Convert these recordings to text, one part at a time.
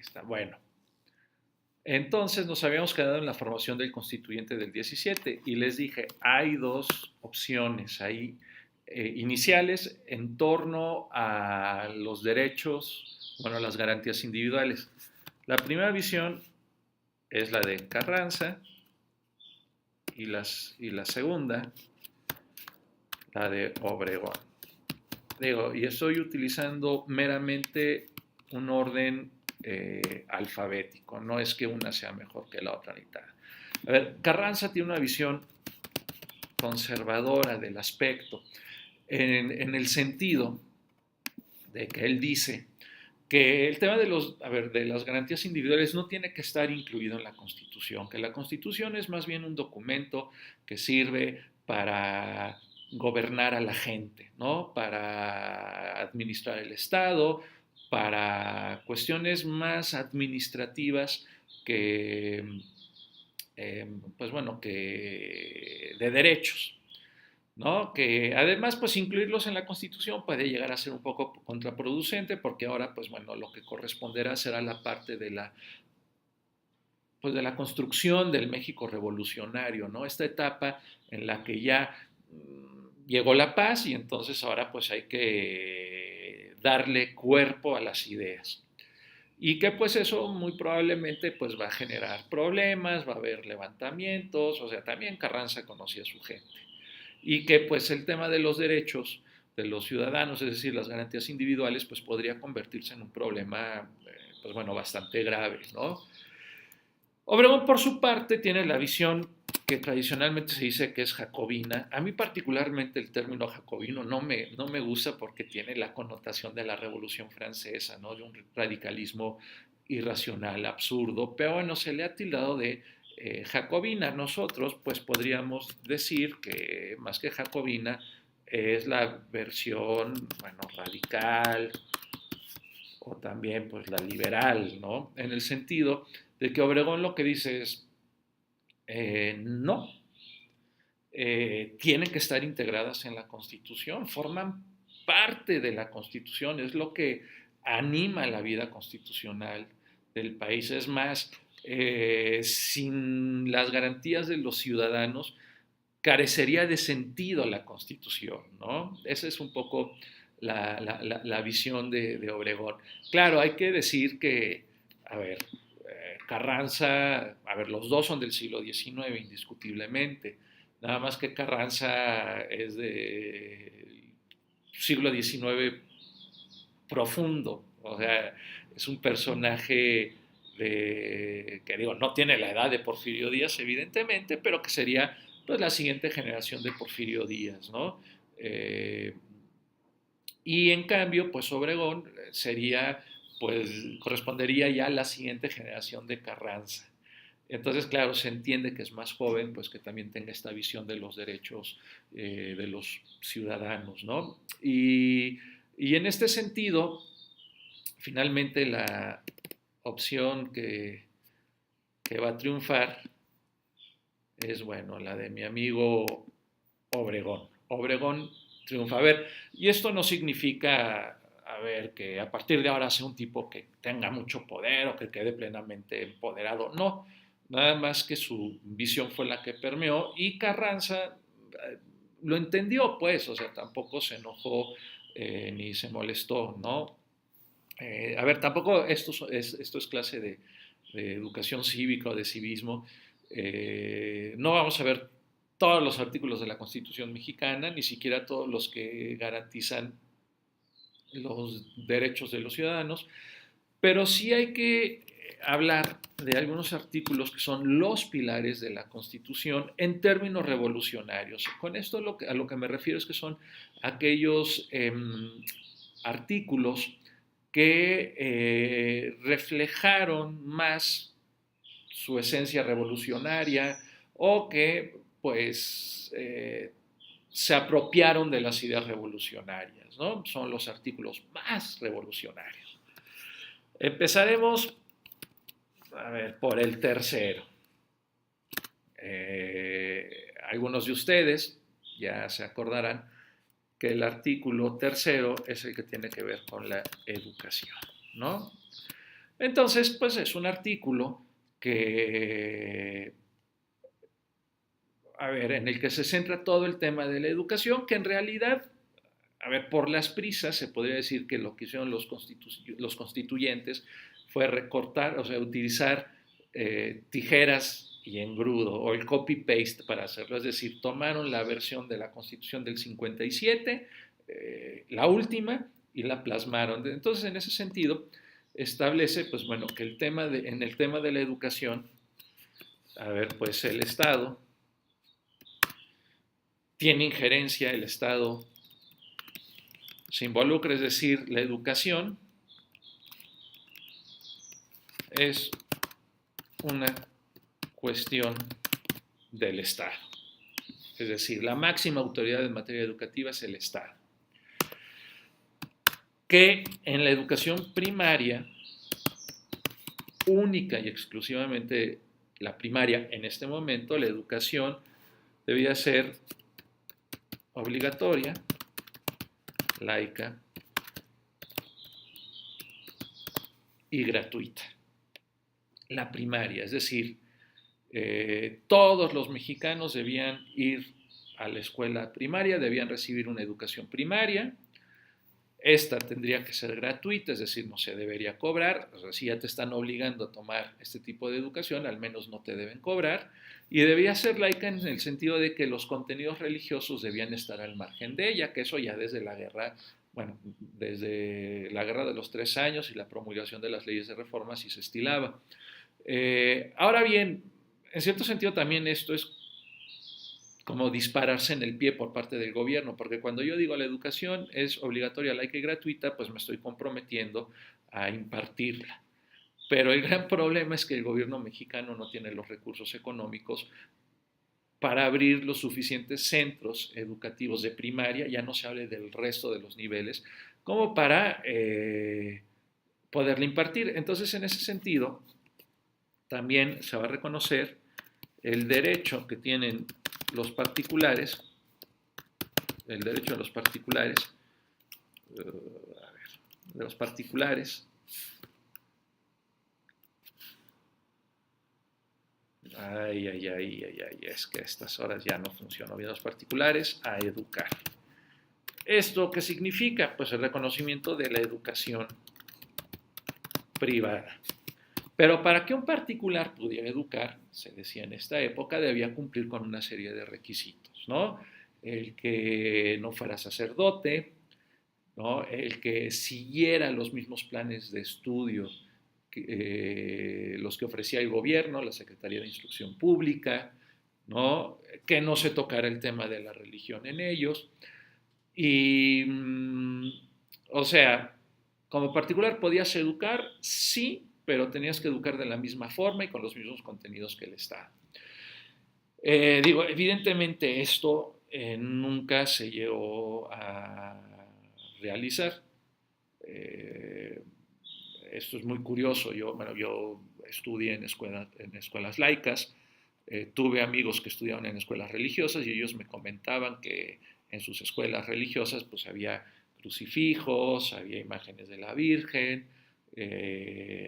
está. Bueno, entonces nos habíamos quedado en la formación del constituyente del 17 y les dije, hay dos opciones ahí iniciales en torno a los derechos, bueno, a las garantías individuales. La primera visión es la de Carranza y la segunda, la de Obregón. Digo, y estoy utilizando meramente un orden alfabético, no es que una sea mejor que la otra ni tal. A ver, Carranza tiene una visión conservadora del aspecto, en el sentido de que él dice que el tema de, de las garantías individuales no tiene que estar incluido en la Constitución, que la Constitución es más bien un documento que sirve para gobernar a la gente, ¿no? Para administrar el Estado, para cuestiones más administrativas que, pues bueno, que de derechos, ¿no? Que además, pues incluirlos en la Constitución puede llegar a ser un poco contraproducente porque ahora, pues bueno, lo que corresponderá será la parte de la, pues de la construcción del México revolucionario, ¿no? Esta etapa en la que ya llegó la paz y entonces ahora pues hay que darle cuerpo a las ideas. Y que pues eso muy probablemente pues va a generar problemas, va a haber levantamientos, o sea, también Carranza conocía a su gente. Y que pues el tema de los derechos de los ciudadanos, es decir, las garantías individuales, pues podría convertirse en un problema, pues bueno, bastante grave, ¿no? Obregón, por su parte, tiene la visión que tradicionalmente se dice que es jacobina. A mí particularmente el término jacobino no me gusta porque tiene la connotación de la Revolución Francesa, ¿no? De un radicalismo irracional, absurdo, pero bueno, se le ha tildado de jacobina. Nosotros pues podríamos decir que más que jacobina es la versión, bueno, radical o también pues la liberal, ¿no? En el sentido de que Obregón lo que dice es, no, tienen que estar integradas en la Constitución, forman parte de la Constitución, es lo que anima la vida constitucional del país. Es más, sin las garantías de los ciudadanos, carecería de sentido la Constitución, ¿no? Esa es un poco la visión de Obregón. Claro, hay que decir que, a ver, Carranza, a ver, los dos son del siglo XIX, indiscutiblemente, nada más que Carranza es del siglo XIX profundo, o sea, es un personaje que digo, no tiene la edad de Porfirio Díaz, evidentemente, pero que sería pues la siguiente generación de Porfirio Díaz, ¿no? Y en cambio, pues Obregón sería, pues correspondería ya a la siguiente generación de Carranza. Entonces, claro, se entiende que es más joven, pues que también tenga esta visión de los derechos de los ciudadanos, ¿no? Y en este sentido, finalmente la opción que va a triunfar es, bueno, la de mi amigo Obregón. Obregón triunfa. A ver, y esto no significa, a ver, que a partir de ahora sea un tipo que tenga mucho poder o que quede plenamente empoderado. No, nada más que su visión fue la que permeó y Carranza lo entendió, pues, o sea, tampoco se enojó ni se molestó, ¿no? A ver, tampoco esto es clase de educación cívica o de civismo. No vamos a ver todos los artículos de la Constitución mexicana, ni siquiera todos los que garantizan los derechos de los ciudadanos, pero sí hay que hablar de algunos artículos que son los pilares de la Constitución en términos revolucionarios. Con esto a lo que me refiero es que son aquellos artículos que reflejaron más su esencia revolucionaria o que pues se apropiaron de las ideas revolucionarias, ¿no? Son los artículos más revolucionarios. Empezaremos, a ver, por el tercero. Algunos de ustedes ya se acordarán que el artículo tercero es el que tiene que ver con la educación, ¿no? Entonces, pues es un artículo que, a ver, en el que se centra todo el tema de la educación, que en realidad, a ver, por las prisas se podría decir que lo que hicieron los constituyentes fue recortar, o sea, utilizar tijeras y engrudo o el copy-paste para hacerlo. Es decir, tomaron la versión de la Constitución del 57, la última, y la plasmaron. Entonces, en ese sentido, establece, pues bueno, que en el tema de la educación, a ver, pues el Estado tiene injerencia, el Estado se involucra, es decir, la educación es una cuestión del Estado. Es decir, la máxima autoridad en materia educativa es el Estado. Que en la educación primaria, única y exclusivamente la primaria, en este momento, la educación debía ser obligatoria, laica y gratuita. La primaria, es decir, todos los mexicanos debían ir a la escuela primaria, debían recibir una educación primaria. Esta tendría que ser gratuita, es decir, no se debería cobrar. O sea, si ya te están obligando a tomar este tipo de educación, al menos no te deben cobrar. Y debía ser laica en el sentido de que los contenidos religiosos debían estar al margen de ella, que eso ya desde la guerra, bueno, desde la guerra de los 3 años y la promulgación de las leyes de reforma sí se estilaba. Ahora bien, en cierto sentido también esto es como dispararse en el pie por parte del gobierno, porque cuando yo digo la educación es obligatoria, laica y gratuita, pues me estoy comprometiendo a impartirla. Pero el gran problema es que el gobierno mexicano no tiene los recursos económicos para abrir los suficientes centros educativos de primaria, ya no se hable del resto de los niveles, como para poderla impartir. Entonces, en ese sentido, también se va a reconocer el derecho que tienen los particulares, el derecho de los particulares, a ver, de los particulares, es que a estas horas ya no funcionan bien los particulares, a educar. ¿Esto qué significa? Pues el reconocimiento de la educación privada. Pero para que un particular pudiera educar, se decía en esta época, debía cumplir con una serie de requisitos, ¿no? El que no fuera sacerdote, ¿no? El que siguiera los mismos planes de estudio que los que ofrecía el gobierno, la Secretaría de Instrucción Pública, ¿no? Que no se tocara el tema de la religión en ellos. Y, o sea, como particular podías educar, sí, pero tenías que educar de la misma forma y con los mismos contenidos que el Estado. Digo, evidentemente esto nunca se llegó a realizar. Eh, Esto es muy curioso. Yo estudié en escuelas laicas, tuve amigos que estudiaban en escuelas religiosas y ellos me comentaban que en sus escuelas religiosas pues había crucifijos, había imágenes de la Virgen,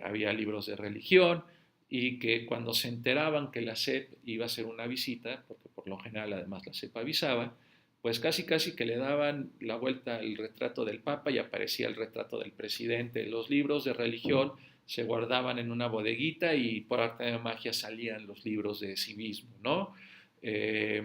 había libros de religión y que cuando se enteraban que la SEP iba a hacer una visita, porque por lo general además la SEP avisaba, pues casi casi que le daban la vuelta al retrato del Papa y aparecía el retrato del presidente. Los libros de religión se guardaban en una bodeguita y por arte de magia salían los libros de civismo, ¿no? Eh,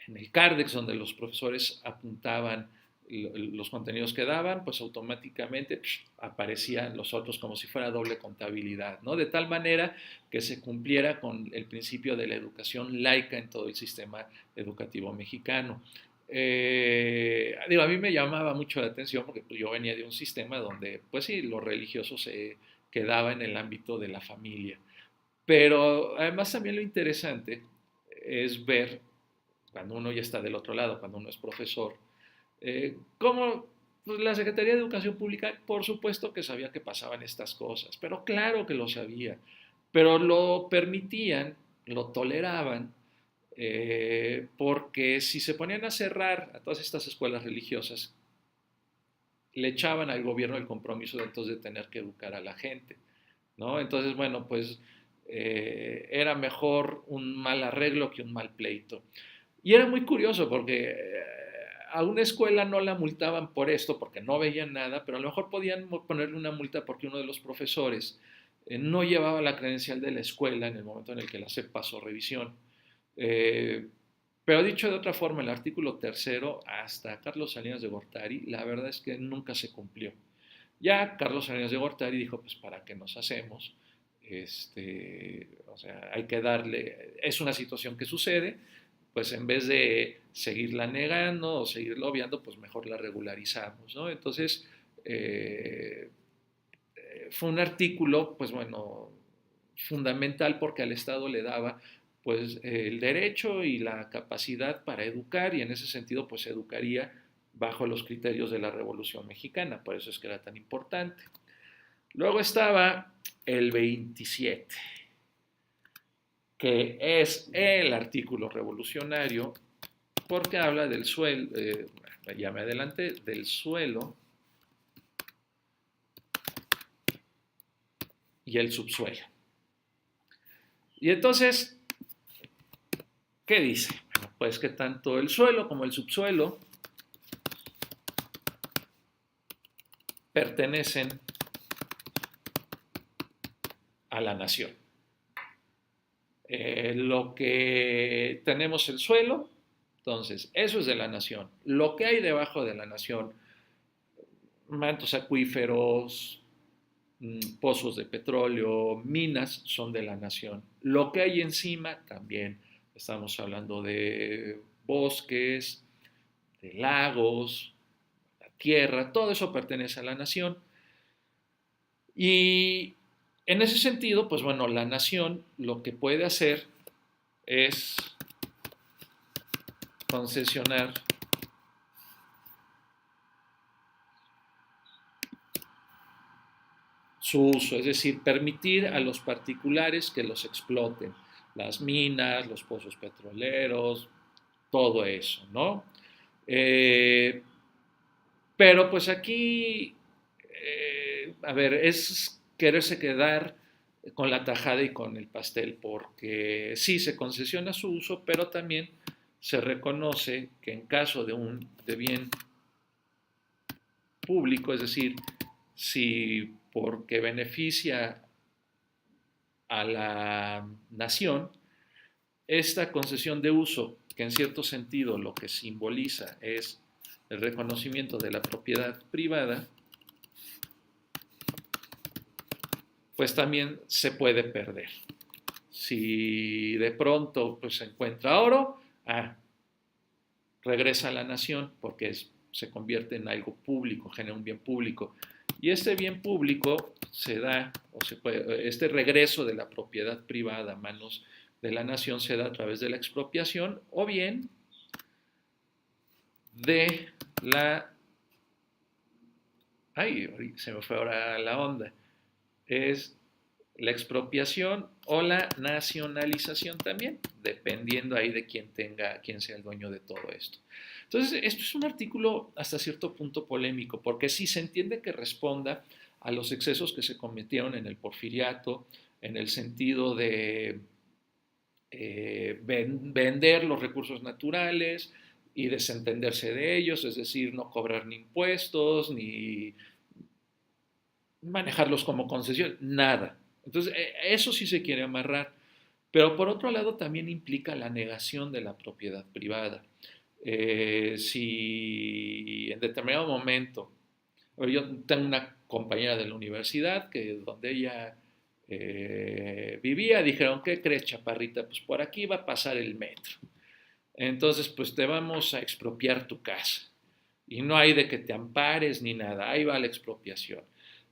en el Cardex, donde los profesores apuntaban los contenidos que daban, pues automáticamente aparecían los otros como si fuera doble contabilidad, ¿no? De tal manera que se cumpliera con el principio de la educación laica en todo el sistema educativo mexicano. A mí me llamaba mucho la atención porque pues, yo venía de un sistema donde, pues sí, lo religioso se quedaba en el ámbito de la familia. Pero además también lo interesante es ver, cuando uno ya está del otro lado, cuando uno es profesor, cómo pues, la Secretaría de Educación Pública, por supuesto que sabía que pasaban estas cosas, pero claro que lo sabía, pero lo permitían, lo toleraban, porque si se ponían a cerrar a todas estas escuelas religiosas, le echaban al gobierno el compromiso de entonces de tener que educar a la gente, ¿no? Entonces, bueno, pues era mejor un mal arreglo que un mal pleito. Y era muy curioso porque a una escuela no la multaban por esto, porque no veían nada, pero a lo mejor podían ponerle una multa porque uno de los profesores no llevaba la credencial de la escuela en el momento en el que la SEP pasó revisión. Eh, pero dicho de otra forma, el artículo tercero, hasta Carlos Salinas de Gortari, la verdad es que nunca se cumplió. Ya Carlos Salinas de Gortari dijo, pues, ¿para qué nos hacemos? O sea, hay que darle, es una situación que sucede, pues en vez de seguirla negando o seguirla obviando, pues mejor la regularizamos, ¿no? Entonces, eh, fue un artículo, pues bueno, fundamental porque al Estado le daba pues el derecho y la capacidad para educar y en ese sentido pues educaría bajo los criterios de la Revolución Mexicana, por eso es que era tan importante. Luego estaba el 27, que es el artículo revolucionario porque habla del suelo, ya me adelanté, del suelo y el subsuelo. Y entonces, ¿qué dice? Bueno, pues que tanto el suelo como el subsuelo pertenecen a la nación. Lo que tenemos el suelo, entonces, eso es de la nación. Lo que hay debajo de la nación, mantos acuíferos, pozos de petróleo, minas, son de la nación. Lo que hay encima también, estamos hablando de bosques, de lagos, la tierra, todo eso pertenece a la nación. Y en ese sentido, pues bueno, la nación lo que puede hacer es concesionar su uso, es decir, permitir a los particulares que los exploten, las minas, los pozos petroleros, todo eso, ¿no? Eh, pero pues aquí, a ver, es quererse quedar con la tajada y con el pastel, porque sí se concesiona su uso, pero también se reconoce que en caso de bien público, es decir, si porque beneficia a la nación, esta concesión de uso, que en cierto sentido lo que simboliza es el reconocimiento de la propiedad privada, pues también se puede perder. Si de pronto pues, se encuentra oro, regresa a la nación porque se convierte en algo público, genera un bien público. Y este bien público se da, este regreso de la propiedad privada a manos de la nación se da a través de la expropiación o bien de la... Ay, se me fue ahora la onda. Es la expropiación o la nacionalización también, dependiendo ahí de quién sea el dueño de todo esto. Entonces, esto es un artículo hasta cierto punto polémico, porque sí se entiende que responda a los excesos que se cometieron en el porfiriato, en el sentido de vender los recursos naturales y desentenderse de ellos, es decir, no cobrar ni impuestos, ni manejarlos como concesión, nada. Entonces, eso sí se quiere amarrar. Pero por otro lado también implica la negación de la propiedad privada. Si en determinado momento, yo tengo una compañera de la universidad que donde ella vivía, dijeron, ¿qué crees, chaparrita? Pues por aquí va a pasar el metro. Entonces, pues te vamos a expropiar tu casa. Y no hay de que te ampares ni nada, ahí va la expropiación.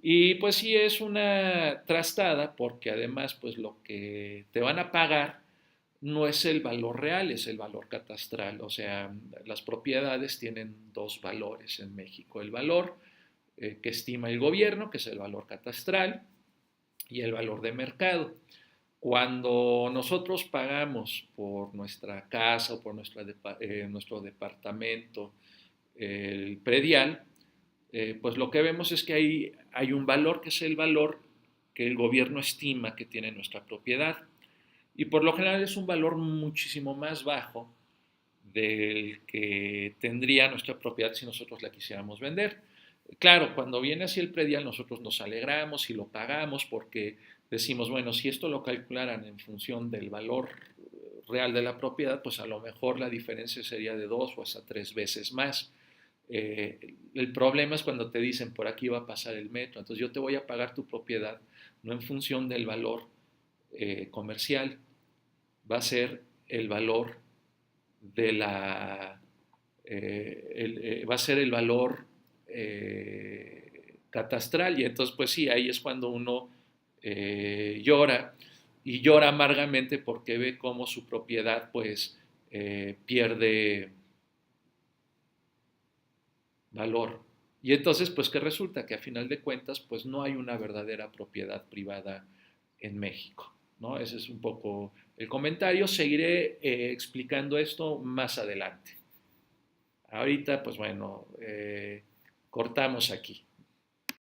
Y pues sí es una trastada porque además pues lo que te van a pagar no es el valor real, es el valor catastral. O sea, las propiedades tienen dos valores en México. El valor que estima el gobierno, que es el valor catastral, y el valor de mercado. Cuando nosotros pagamos por nuestra casa o por nuestro departamento el predial, pues lo que vemos es que hay un valor que es el valor que el gobierno estima que tiene nuestra propiedad. Y por lo general es un valor muchísimo más bajo del que tendría nuestra propiedad si nosotros la quisiéramos vender. Claro, cuando viene así el predial nosotros nos alegramos y lo pagamos porque decimos, bueno, si esto lo calcularan en función del valor real de la propiedad, pues a lo mejor la diferencia sería de 2 o hasta 3 veces más. El problema es cuando te dicen por aquí va a pasar el metro, entonces yo te voy a pagar tu propiedad no en función del valor comercial, va a ser el valor de la va a ser el valor catastral y entonces pues sí, ahí es cuando uno llora y llora amargamente porque ve cómo su propiedad pues pierde valor. Y entonces, pues, ¿qué resulta? Que a final de cuentas, pues no hay una verdadera propiedad privada en México, ¿no? Ese es un poco el comentario. Seguiré explicando esto más adelante. Ahorita, pues bueno, cortamos aquí.